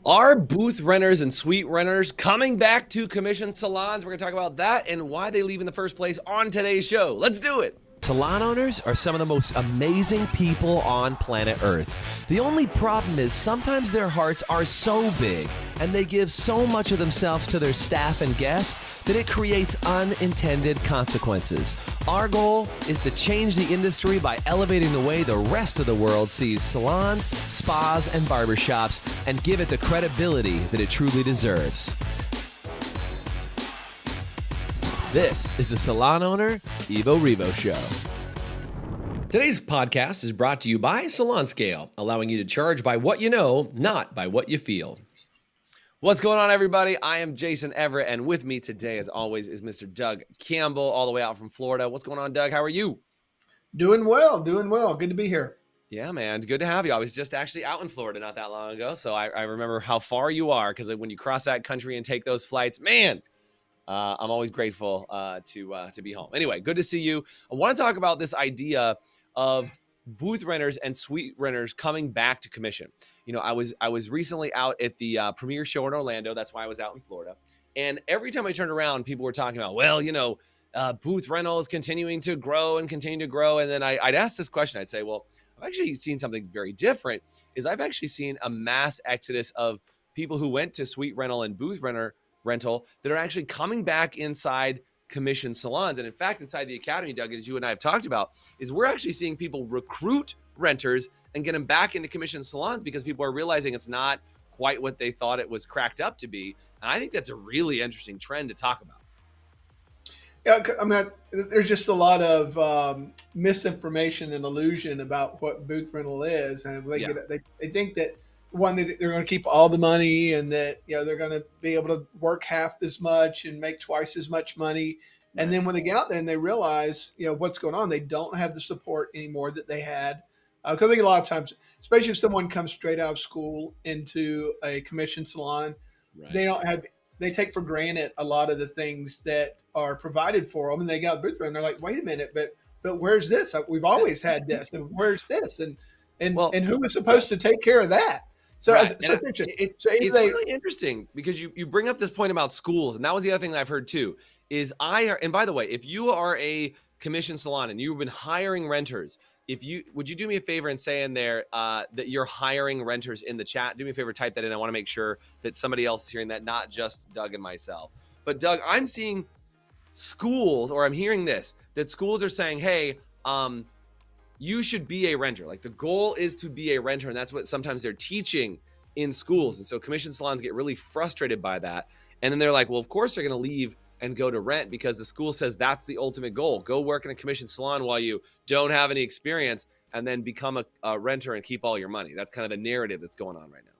Are booth renters and suite renters coming back to commission salons? We're going to talk about that and why they leave in the first place on today's show. Let's do it. Salon owners are some of the most amazing people on planet Earth. The only problem is sometimes their hearts are so big and they give so much of themselves to their staff and guests that it creates unintended consequences. Our goal is to change the industry by elevating the way the rest of the world sees salons, spas, and barbershops and give it the credibility that it truly deserves. This is the Salon Owner Evo Revo Show. Today's podcast is brought to you by Salon Scale, allowing you to charge by what you know, not by what you feel. What's going on, everybody? I am Jason Everett, and with me today, as always, is Mr. Doug Campbell, all the way out from Florida. What's going on, Doug? How are you? Doing well. Good to be here. Yeah, man. Good to have you. I was just actually out in Florida not that long ago, so I remember how far you are, because when you cross that country and take those flights, man, I'm always grateful to be home. Anyway, good to see you. I want to talk about this idea of booth renters and suite renters coming back to commission. You know, I was recently out at the premiere show in Orlando. That's why I was out in Florida. And every time I turned around, people were talking about, well, you know, booth rentals continuing to grow and continue to grow. And then I'd ask this question. I'd say, well, I've actually seen something very different. I've actually seen a mass exodus of people who went to suite rental and booth rental that are actually coming back inside commission salons. And in fact, inside the academy, Doug, as you and I have talked about, is we're actually seeing people recruit renters and get them back into commission salons because people are realizing it's not quite what they thought it was cracked up to be. And I think that's a really interesting trend to talk about. Yeah, I mean, there's just a lot of misinformation and illusion about what booth rental is, and they think that they're going to keep all the money, and that they're going to be able to work half as much and make twice as much money. Right. And then when they get out there and they realize what's going on, they don't have the support anymore that they had. Because I think a lot of times, especially if someone comes straight out of school into a commission salon, right, they take for granted a lot of the things that are provided for them, and they got a booth rental and they're like, wait a minute, but where's this? We've always had this, and where's this? And who is supposed to take care of that? So, right. It's really interesting because you bring up this point about schools, and that was the other thing that I've heard too. And by the way, if you are a commission salon and you've been hiring renters, would you do me a favor and say in there that you're hiring renters in the chat? Do me a favor, type that in. I want to make sure that somebody else is hearing that, not just Doug and myself. But Doug, I'm seeing schools, or I'm hearing that schools are saying, hey, you should be a renter. Like, the goal is to be a renter. And that's what sometimes they're teaching in schools. And so commission salons get really frustrated by that. And then they're like, well, of course they're going to leave and go to rent because the school says that's the ultimate goal. Go work in a commission salon while you don't have any experience, and then become a renter and keep all your money. That's kind of the narrative that's going on right now.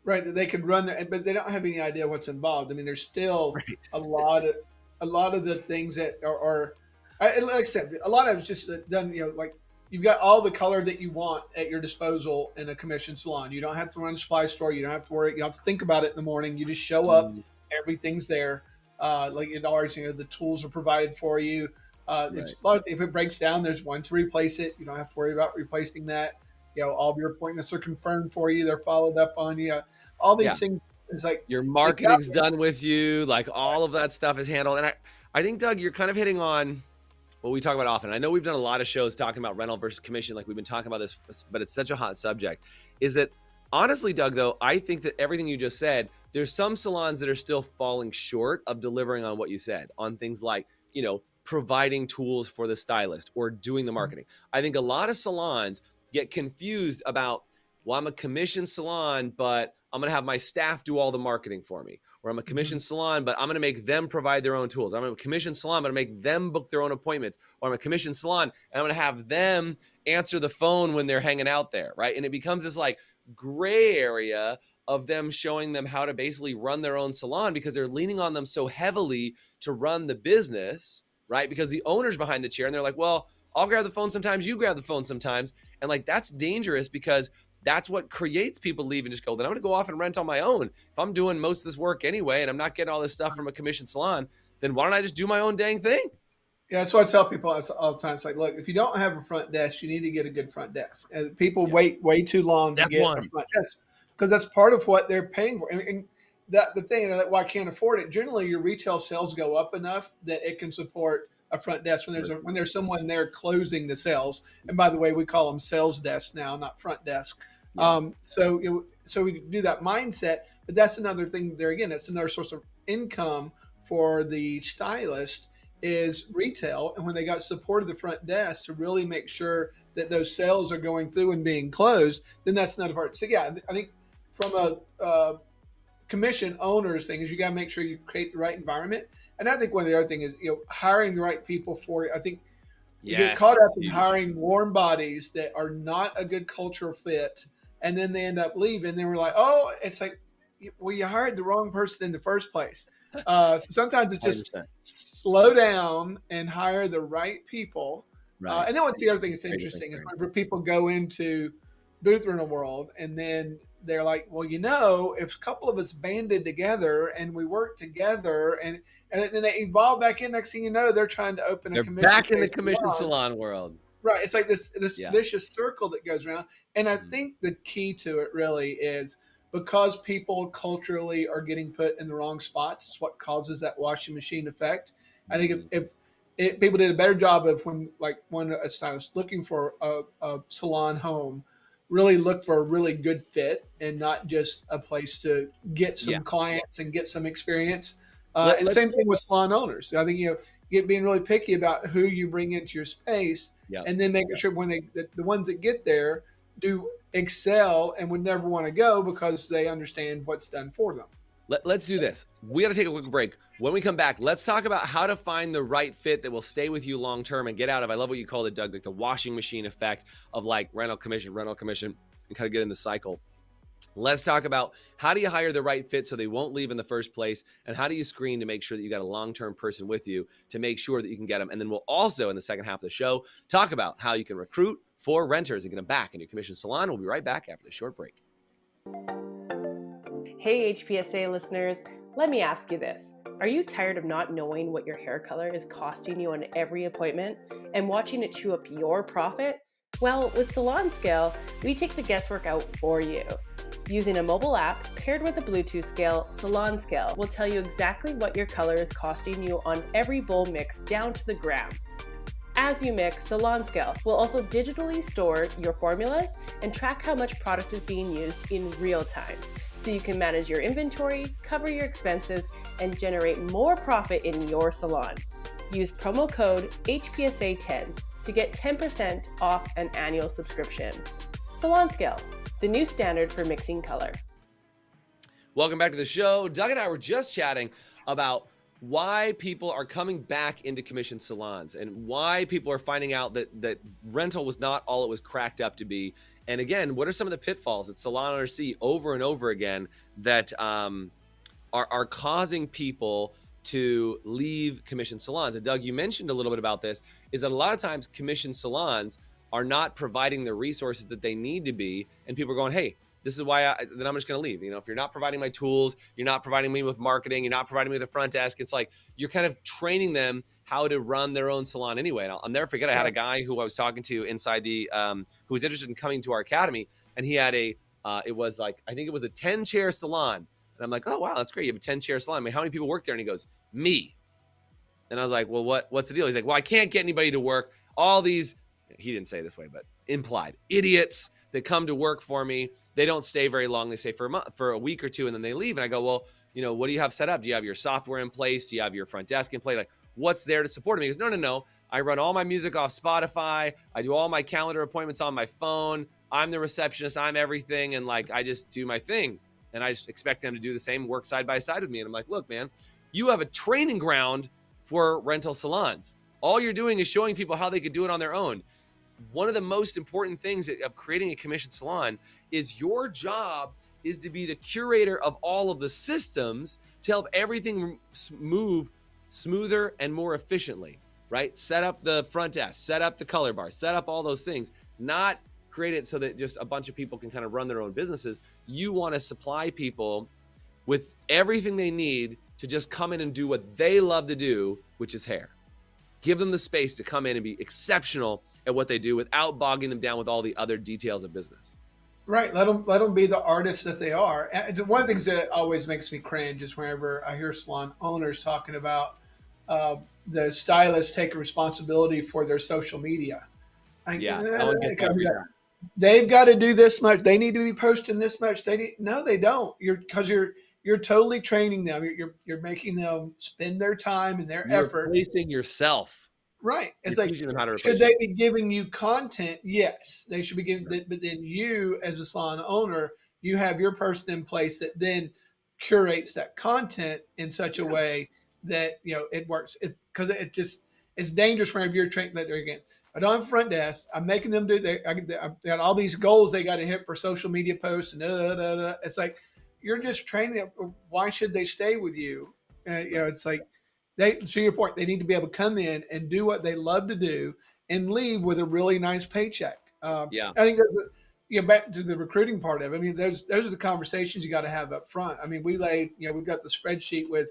Right. That they could run there, but they don't have any idea what's involved. I mean, there's still a lot of the things that are like I said, a lot of it's just done, like you've got all the color that you want at your disposal in a commission salon. You don't have to run a supply store. You don't have to worry. You don't have to think about it in the morning. You just show up. Everything's there. Like in ours, the tools are provided for you. It's a lot if it breaks down, there's one to replace it. You don't have to worry about replacing that. All of your appointments are confirmed for you. They're followed up on you. All these things. It's like your marketing's done with you. Like, all of that stuff is handled. And I think, Doug, you're kind of hitting on what we talk about often. I know we've done a lot of shows talking about rental versus commission. Like, we've been talking about this, but it's such a hot subject. Is that honestly, Doug, though, I think that everything you just said, there's some salons that are still falling short of delivering on what you said, on things like, providing tools for the stylist or doing the marketing. I think a lot of salons get confused about, well, I'm a commission salon, but I'm going to have my staff do all the marketing for me. Or I'm a commission salon, but I'm going to make them provide their own tools. I'm a commission salon, but I'm going to make them book their own appointments. Or I'm a commission salon, and I'm going to have them answer the phone when they're hanging out there, right? And it becomes this like gray area of them showing them how to basically run their own salon because they're leaning on them so heavily to run the business, right? Because the owner's behind the chair and they're like, well, I'll grab the phone sometimes, you grab the phone sometimes. And like, that's dangerous because that's what creates people leave and just go, then I'm going to go off and rent on my own. If I'm doing most of this work anyway, and I'm not getting all this stuff from a commission salon, then why don't I just do my own dang thing? Yeah, that's what I tell people all the time. It's like, look, if you don't have a front desk, you need to get a good front desk. And people wait way too long to get a front desk. because that's part of what they're paying for. And that the thing that why I can't afford it. Generally, your retail sales go up enough that it can support a front desk when there's someone there closing the sales. And by the way, we call them sales desks now, not front desk. Yeah. So we do that mindset, but that's another thing there again. That's another source of income for the stylist is retail. And when they got support of the front desk to really make sure that those sales are going through and being closed, then that's another part. So yeah, I think from a commission owners thing is you got to make sure you create the right environment. And I think one of the other thing is, hiring the right people for it. I think you get caught up in hiring warm bodies that are not a good cultural fit. And then they end up leaving. Then we're like, oh, it's like, well, you hired the wrong person in the first place. So sometimes it's just 100%. Slow down and hire the right people. Right. And then what's the other thing that's interesting is whenever people go into booth rental world and then they're like, well, if a couple of us banded together and we work together and then they evolve back in, next thing you know, they're trying to open a commission. Back in the commission salon world. Right. It's like this vicious circle that goes around. And I think the key to it really is because people culturally are getting put in the wrong spots. It's what causes that washing machine effect. I think if people did a better job of when a stylist looking for a salon home, really look for a really good fit and not just a place to get some clients and get some experience. And same thing with salon owners. I think, being really picky about who you bring into your space and then making sure when the ones that get there do excel and would never want to go because they understand what's done for them. Let's do this. We got to take a quick break. When we come back, let's talk about how to find the right fit that will stay with you long term and get out of, I love what you called it, Doug, like the washing machine effect of like rental commission, and kind of get in the cycle. Let's talk about how do you hire the right fit so they won't leave in the first place, and how do you screen to make sure that you got a long-term person with you to make sure that you can get them. And then we'll also, in the second half of the show, talk about how you can recruit for renters and get them back in your commission salon. We'll be right back after this short break. Hey, HPSA listeners, let me ask you this. Are you tired of not knowing what your hair color is costing you on every appointment and watching it chew up your profit? Well, with Salon Scale, we take the guesswork out for you. Using a mobile app paired with a Bluetooth scale, Salon Scale will tell you exactly what your color is costing you on every bowl mix down to the gram. As you mix, Salon Scale will also digitally store your formulas and track how much product is being used in real time, so you can manage your inventory, cover your expenses, and generate more profit in your salon. Use promo code HPSA10 to get 10% off an annual subscription. Salon Scale, the new standard for mixing color. Welcome back to the show. Doug and I were just chatting about why people are coming back into commission salons and why people are finding out that rental was not all it was cracked up to be. And again, what are some of the pitfalls that salon owners see over and over again that are causing people to leave commission salons? And Doug, you mentioned a little bit about this, is that a lot of times commission salons are not providing the resources that they need to be. And people are going, hey, this is why then I'm just going to leave. If you're not providing my tools, you're not providing me with marketing, you're not providing me with the front desk. It's like you're kind of training them how to run their own salon anyway. And I'll never forget, I had a guy who I was talking to inside the, who was interested in coming to our academy. And he had I think it was a 10-chair salon. And I'm like, oh, wow, that's great. You have a 10-chair salon. I mean, how many people work there? And he goes, me. And I was like, well, what's the deal? He's like, well, I can't get anybody to work. All these, he didn't say it this way, but implied, idiots that come to work for me. They don't stay very long. They stay for a week or two, and then they leave. And I go, well, what do you have set up? Do you have your software in place? Do you have your front desk in place? Like, what's there to support me? He goes, no. I run all my music off Spotify. I do all my calendar appointments on my phone. I'm the receptionist. I'm everything. And I just do my thing. And I just expect them to do the same, work side by side with me. And I'm like, look, man, you have a training ground for rental salons. All you're doing is showing people how they could do it on their own. One of the most important things of creating a commission salon is your job is to be the curator of all of the systems to help everything move smoother and more efficiently, right? Set up the front desk, set up the color bar, set up all those things, not create it so that just a bunch of people can kind of run their own businesses. You want to supply people with everything they need to just come in and do what they love to do, which is hair. Give them the space to come in and be exceptional at what they do without bogging them down with all the other details of business. Right. Let them be the artists that they are. And one of the things that always makes me cringe is whenever I hear salon owners talking about uh, the stylists taking responsibility for their social media. Yeah, that one gets me every time. They've got to do this much. They need to be posting this much. No, they don't. You're totally training them. You're making them spend their time and their You're effort. replacing yourself. Right. It's You're like, teaching them how to should replace they be giving you content? Yes, they should be giving. Right. But then you, as a salon owner, you have your person in place that then curates that content in such a way that it works. It's because it's dangerous whenever you're training that they're again. I don't have front desk. I'm making them do. I've got all these goals they got to hit for social media posts and It's like you're just training them. Why should they stay with you? It's like. To your point, they need to be able to come in and do what they love to do and leave with a really nice paycheck. Yeah. I think back to the recruiting part of it. I mean, those are the conversations you got to have up front. I mean, we've got the spreadsheet with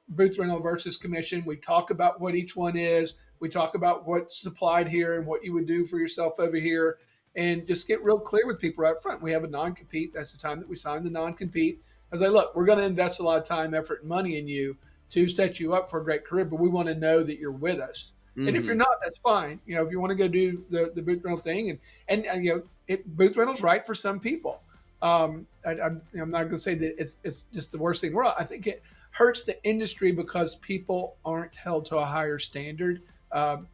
booth rental versus commission. We talk about what each one is. We talk about what's supplied here and what you would do for yourself over here, and just get real clear with people right front. We have a non-compete. That's the time that we sign the non-compete. I was like, look, we're going to invest a lot of time, effort, and money in you to set you up for a great career, but we want to know that you're with us. Mm-hmm. And if you're not, that's fine. If you want to go do the booth rental thing, and booth rental's right for some people. I'm not going to say that it's just the worst thing in the world. I think it hurts the industry because people aren't held to a higher standard.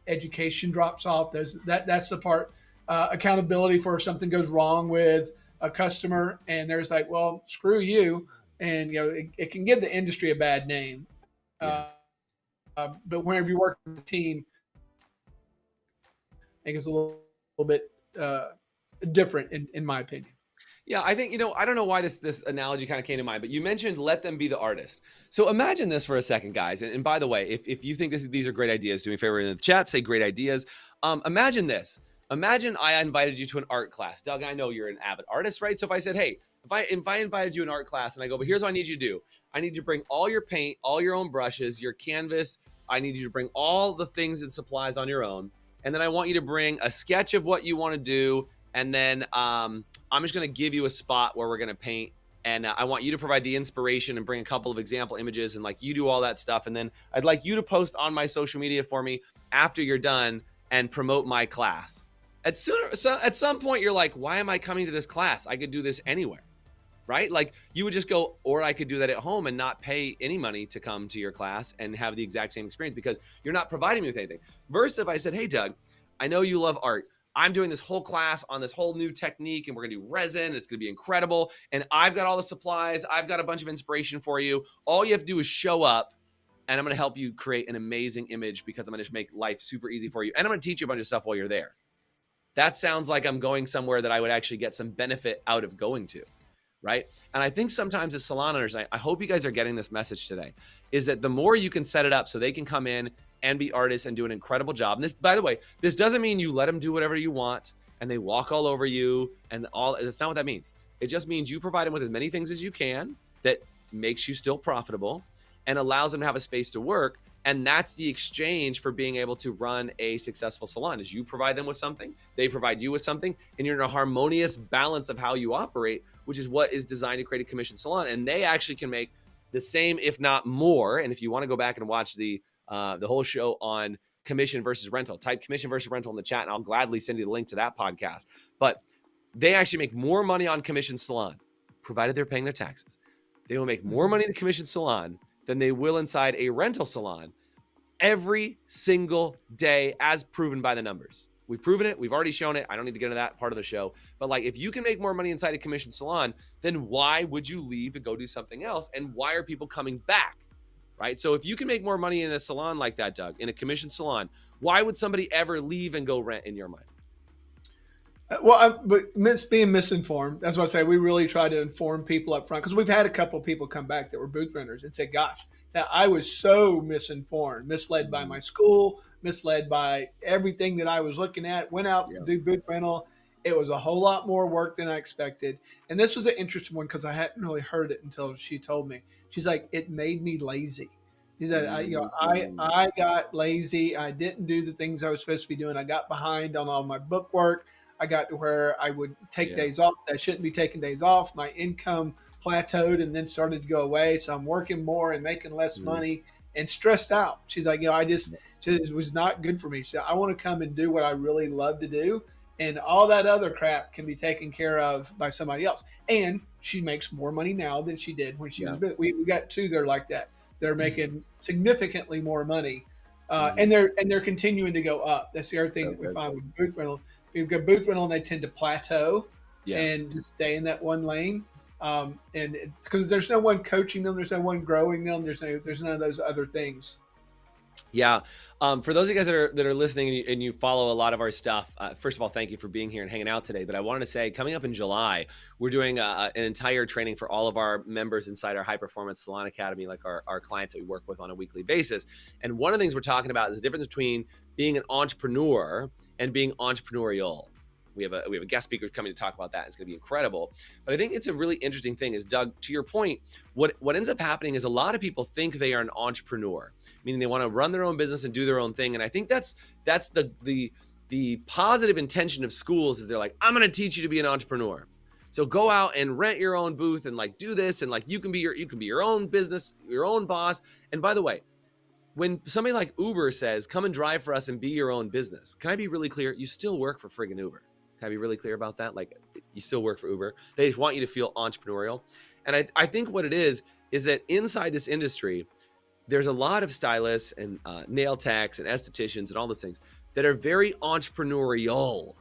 Education drops off. That's the part. Accountability for if something goes wrong with a customer, and there's like, well, screw you, and it can give the industry a bad name. But whenever you work with a team, I think it's a little bit different in my opinion. Yeah, I think, I don't know why this analogy kind of came to mind, but you mentioned let them be the artist. So imagine this for a second, guys. And by the way, if you think these are great ideas, do me a favor in the chat, say great ideas. Imagine this. Imagine I invited you to an art class. Doug, I know you're an avid artist, right? So if I said, hey, if I invited you to an art class and I go, but here's what I need you to do. I need you to bring all your paint, all your own brushes, your canvas. I need you to bring all the things and supplies on your own. And then I want you to bring a sketch of what you want to do. And then I'm just going to give you a spot where we're going to paint. And I want you to provide the inspiration and bring a couple of example images and you do all that stuff. And then I'd like you to post on my social media for me after you're done and promote my class. At some point, you're like, why am I coming to this class? I could do this anywhere, right? You would just go, or I could do that at home and not pay any money to come to your class and have the exact same experience because you're not providing me with anything. Versus if I said, hey, Doug, I know you love art. I'm doing this whole class on this whole new technique and we're going to do resin. It's going to be incredible. And I've got all the supplies. I've got a bunch of inspiration for you. All you have to do is show up and I'm going to help you create an amazing image because I'm going to just make life super easy for you. And I'm going to teach you a bunch of stuff while you're there. That sounds like I'm going somewhere that I would actually get some benefit out of going to, right? And I think sometimes as salon owners, I hope you guys are getting this message today, is that the more you can set it up so they can come in and be artists and do an incredible job. And this, by the way, this doesn't mean you let them do whatever you want and they walk all over you and all. That's not what that means. It just means you provide them with as many things as you can that makes you still profitable and allows them to have a space to work. And that's the exchange for being able to run a successful salon is you provide them with something, they provide you with something, and you're in a harmonious balance of how you operate, which is what is designed to create a commission salon. And they actually can make the same, if not more. And if you want to go back and watch the whole show on commission versus rental, type commission versus rental in the chat, and I'll gladly send you the link to that podcast. But they actually make more money on commission salon, provided they're paying their taxes. They will make more money in a commission salon than they will inside a rental salon every single day, as proven by the numbers. We've proven it. We've already shown it. I don't need to get into that part of the show. But if you can make more money inside a commission salon, then why would you leave and go do something else? And why are people coming back, right? So if you can make more money in a salon like that, Doug, in a commission salon, why would somebody ever leave and go rent in your mind? But being misinformed, that's what I say. We really try to inform people up front because we've had a couple of people come back that were booth renters and say, gosh, I was so misinformed, misled by my school, misled by everything that I was looking at, went out to do booth rental. It was a whole lot more work than I expected. And this was an interesting one because I hadn't really heard it until she told me. She's like, it made me lazy. He said, I got lazy. I didn't do the things I was supposed to be doing. I got behind on all my book work. I got to where I would take days off. I shouldn't be taking days off. My income plateaued and then started to go away. So I'm working more and making less money and stressed out. She's like, it was not good for me. She said, I want to come and do what I really love to do. And all that other crap can be taken care of by somebody else. And she makes more money now than she did when she was. We got two that are like that. They're making significantly more money, and they're continuing to go up. That's the other thing that we find with booth rental. We've got booth rental, and they tend to plateau and just stay in that one lane. And because there's no one coaching them, there's no one growing them, there's none of those other things. Yeah. For those of you guys that are listening and you follow a lot of our stuff, first of all, thank you for being here and hanging out today. But I wanted to say, coming up in July, we're doing an entire training for all of our members inside our High Performance Salon Academy, like our clients that we work with on a weekly basis. And one of the things we're talking about is the difference between being an entrepreneur and being entrepreneurial. We have a guest speaker coming to talk about that. It's going to be incredible. But I think it's a really interesting thing is, Doug, to your point, what ends up happening is a lot of people think they are an entrepreneur, meaning they want to run their own business and do their own thing. And I think that's the positive intention of schools is they're like, I'm going to teach you to be an entrepreneur. So go out and rent your own booth and like do this. And like, you can be your own business, your own boss. And by the way, when somebody like Uber says, come and drive for us and be your own business, can I be really clear? You still work for friggin' Uber. Can I be really clear about that? Like, you still work for Uber. They just want you to feel entrepreneurial. And I think what it is that inside this industry, there's a lot of stylists and nail techs and estheticians and all those things that are very entrepreneurial,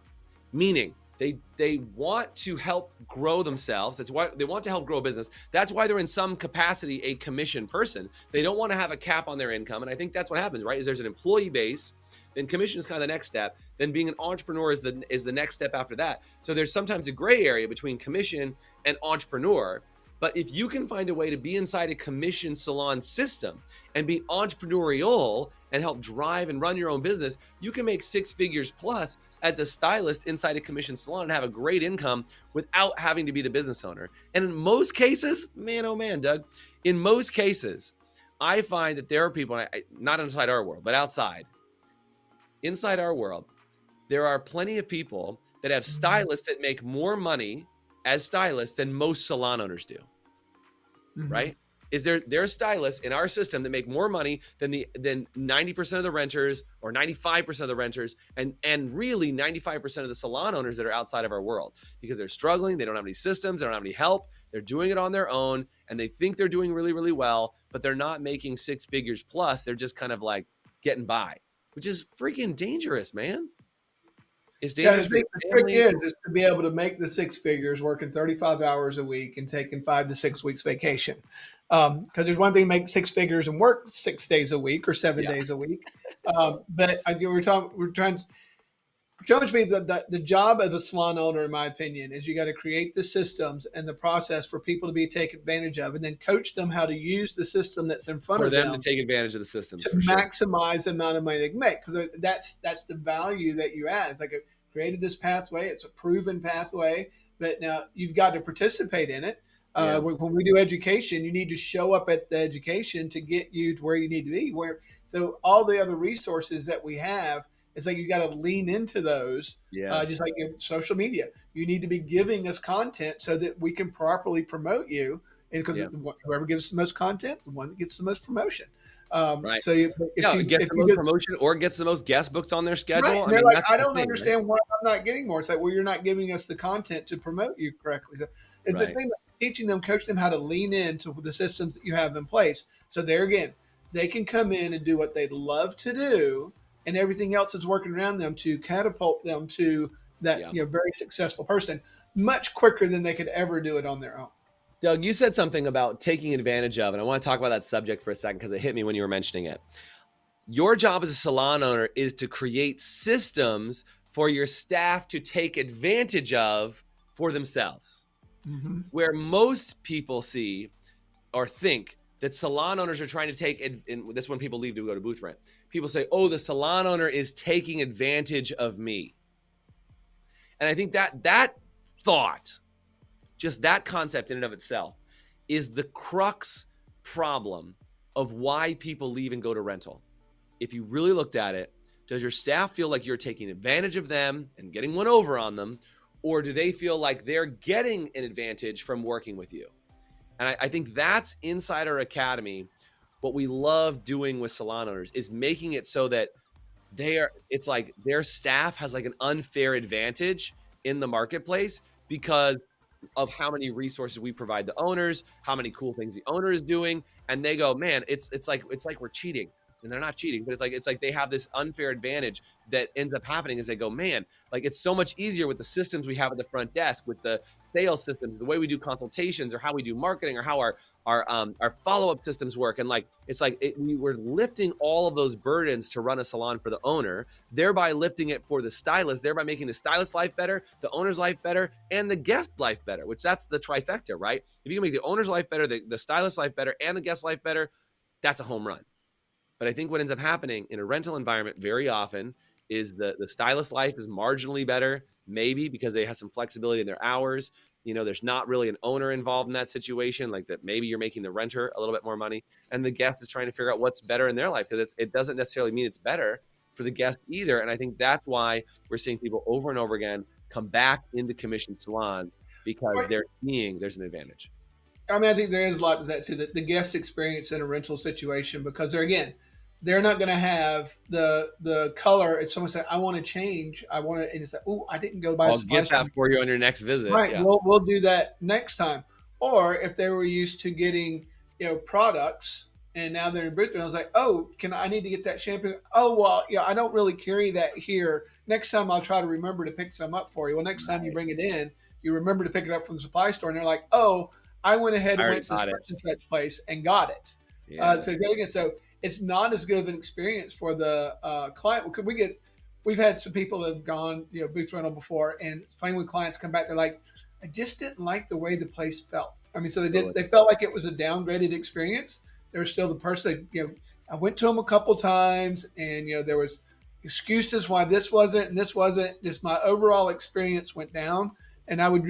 meaning they want to help grow themselves. That's why they want to help grow a business. That's why they're in some capacity a commission person. They don't want to have a cap on their income. And I think that's what happens, right? Is there's an employee base, then commission is kind of the next step. Then being an entrepreneur is the next step after that. So there's sometimes a gray area between commission and entrepreneur. But if you can find a way to be inside a commission salon system and be entrepreneurial and help drive and run your own business, you can make 6 figures plus as a stylist inside a commission salon and have a great income without having to be the business owner. And in most cases, man, oh man, Doug, in most cases, I find that there are people, not inside our world, but inside our world, there are plenty of people that have stylists that make more money as stylists than most salon owners do, right? Is there are stylists in our system that make more money than 90% of the renters or 95% of the renters and really 95% of the salon owners that are outside of our world, because they're struggling, they don't have any systems, they don't have any help, they're doing it on their own, and they think they're doing really, really well, but they're not making 6 figures plus. They're just kind of like getting by, which is freaking dangerous, man. It's dangerous. The trick is to be able to make the 6 figures working 35 hours a week and taking 5 to 6 weeks vacation. Because there's one thing to make 6 figures and work 6 days a week or 7 days a week. But we're trying to show me the job of a salon owner, in my opinion, is you got to create the systems and the process for people to be taken advantage of, and then coach them how to use the system that's in front of them to take advantage of the system to maximize the amount of money they can make. Because that's the value that you add. It's like created this pathway. It's a proven pathway, but now you've got to participate in it. When we do education, you need to show up at the education to get you to where you need to be. So all the other resources that we have, it's like you got to lean into those. Just like in social media, you need to be giving us content so that we can properly promote you. And because whoever gives the most content, the one that gets the most promotion. Right. So if you get the most promotion or gets the most guest booked on their schedule. Right. I don't understand why I'm not getting more. It's like, well, you're not giving us the content to promote you correctly. So the thing about teaching them, coach them how to lean into the systems that you have in place. So there again, they can come in and do what they love to do, and everything else is working around them to catapult them to that very successful person much quicker than they could ever do it on their own. Doug, you said something about taking advantage of, and I want to talk about that subject for a second because it hit me when you were mentioning it. Your job as a salon owner is to create systems for your staff to take advantage of for themselves. Where most people see or think that salon owners are trying to take, and this is when people leave to go to booth rent. People say, oh, the salon owner is taking advantage of me. And I think that thought, just that concept in and of itself, is the crux problem of why people leave and go to rental. If you really looked at it, Does your staff feel like you're taking advantage of them and getting one over on them? Or do they feel like they're getting an advantage from working with you? And I think that's inside our academy. What we love doing with salon owners is making it so that it's like their staff has like an unfair advantage in the marketplace because of how many resources we provide the owners, how many cool things the owner is doing. And they go, man, it's like we're cheating. And they're not cheating, but it's like they have this unfair advantage that ends up happening as they go, man, like it's so much easier with the systems we have at the front desk, with the sales systems, the way we do consultations, or how we do marketing, or how our follow-up systems work. And like we were lifting all of those burdens to run a salon for the owner, thereby lifting it for the stylist, thereby making the stylist's life better, the owner's life better, and the guest's life better, which that's the trifecta, right? If you can make the owner's life better, the stylist's life better, and the guest's life better, that's a home run. But I think what ends up happening in a rental environment very often is the stylist life is marginally better, maybe because they have some flexibility in their hours. There's not really an owner involved in that situation, like that maybe you're making the renter a little bit more money, and the guest is trying to figure out what's better in their life, because it doesn't necessarily mean it's better for the guest either. And I think that's why we're seeing people over and over again come back into commission salons, because they're seeing there's an advantage. I mean, I think there is a lot to that too, the guest experience in a rental situation, because they're not going to have the color. If someone said, I want to change, and it's like, oh, I didn't go buy I'll get that for you on your next visit. Right. Yeah. We'll do that next time. Or if they were used to getting, products, and now they're in Britain, I was like, oh, I need to get that shampoo? Oh, well, I don't really carry that here. Next time I'll try to remember to pick some up for you. Well, next time you bring it in, you remember to pick it up from the supply store, and they're like, oh, I went ahead and went to such and such place and got it. Yeah. So it's not as good of an experience for the client, because we've had some people that have gone, booth rental before, and it's funny when clients come back, they're like, I just didn't like the way the place felt. I mean, so they felt like it was a downgraded experience. They were still the person, I went to them a couple times, and, there was excuses why this wasn't and this wasn't. Just my overall experience went down. And I would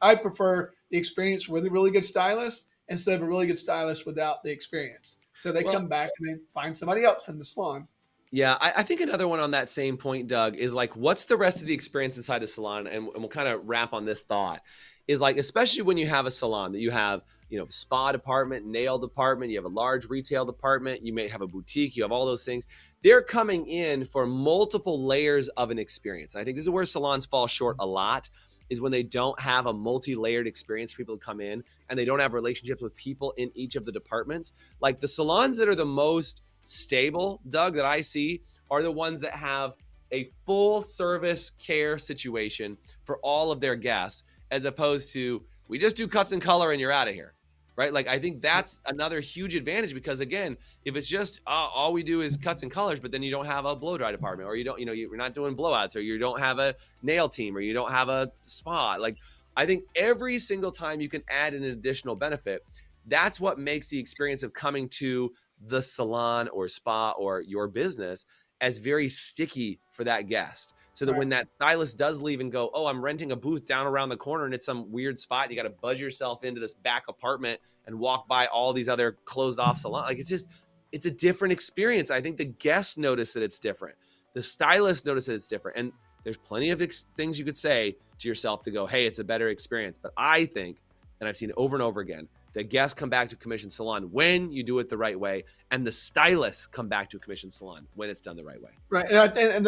I prefer the experience with a really good stylist instead of a really good stylist without the experience. So they come back and they find somebody else in the salon. Yeah, I think another one on that same point, Doug, is like, what's the rest of the experience inside the salon? And we'll kind of wrap on this thought. Is like, especially when you have a salon that you have, spa department, nail department, you have a large retail department, you may have a boutique, you have all those things. They're coming in for multiple layers of an experience. And I think this is where salons fall short a lot, is when they don't have a multi-layered experience for people to come in, and they don't have relationships with people in each of the departments. Like the salons that are the most stable, Doug, that I see are the ones that have a full service care situation for all of their guests, as opposed to, we just do cuts and color and you're out of here, right? Like, I think that's another huge advantage, because again, if it's just all we do is cuts and colors, but then you don't have a blow dry department, or you're not doing blowouts, or you don't have a nail team, or you don't have a spa. Like, I think every single time you can add an additional benefit, that's what makes the experience of coming to the salon or spa or your business as very sticky for that guest. So that when that stylist does leave and go, oh, I'm renting a booth down around the corner and it's some weird spot, you got to buzz yourself into this back apartment and walk by all these other closed off salons. Like, it's a different experience. I think the guests notice that it's different. The stylist notice that it's different. And there's plenty of things you could say to yourself to go, hey, it's a better experience. But I think, and I've seen it over and over again, the guests come back to commission salon when you do it the right way, and the stylists come back to a commission salon when it's done the right way. Right, and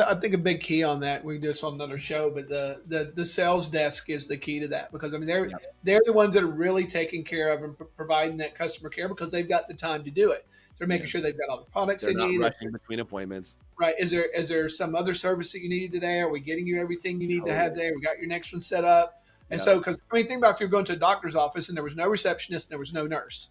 I think a big key on that, we can do this on another show, but the sales desk is the key to that, because I mean they're the ones that are really taking care of and providing that customer care, because they've got the time to do it. They're making sure they've got all the products They're they need. not rushing between appointments. Right. Is there some other service that you need today? Are we getting you everything you need to have today? We got your next one set up. And so, because think about if you're going to a doctor's office and there was no receptionist and there was no nurse,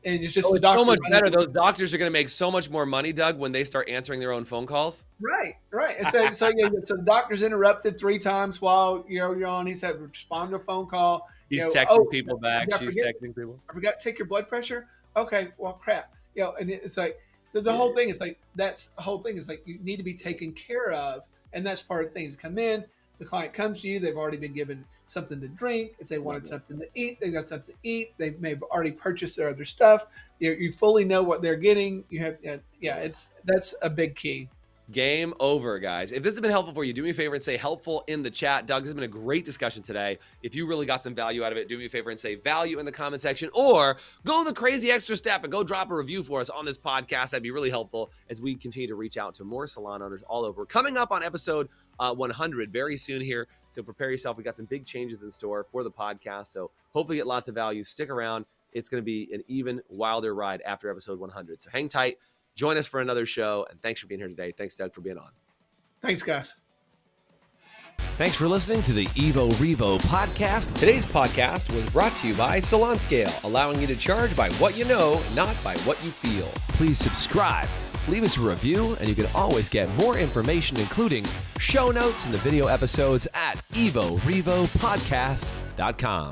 and it's just the doctor. So much better. Those doctors are going to make so much more money, Doug, when they start answering their own phone calls. Right. And so the doctor's interrupted 3 times while you're on. He said, respond to a phone call. He's texting people back. She's texting people. I forgot to take your blood pressure. Okay. Well, crap. And it's like, so the whole thing is like, that's the whole thing is like, you need to be taken care of, and that's part of things. Come in. The client comes to you, they've already been given something to drink. If they wanted something to eat, they've got something to eat. They may have already purchased their other stuff. You fully know what they're getting. You have, that's a big key. Game over, guys. If this has been helpful for you, do me a favor and say helpful in the chat. Doug, this has been a great discussion today. If you really got some value out of it, do me a favor and say value in the comment section, or go the crazy extra step and go drop a review for us on this podcast. That'd be really helpful as we continue to reach out to more salon owners all over. Coming up on episode 100 very soon here. So prepare yourself. We got some big changes in store for the podcast. So hopefully get lots of value. Stick around. It's going to be an even wilder ride after episode 100. So hang tight. Join us for another show, and thanks for being here today. Thanks, Doug, for being on. Thanks, guys. Thanks for listening to the Evo Revo Podcast. Today's podcast was brought to you by Salon Scale, allowing you to charge by what you know, not by what you feel. Please subscribe, leave us a review, and you can always get more information, including show notes and the video episodes at evorevopodcast.com.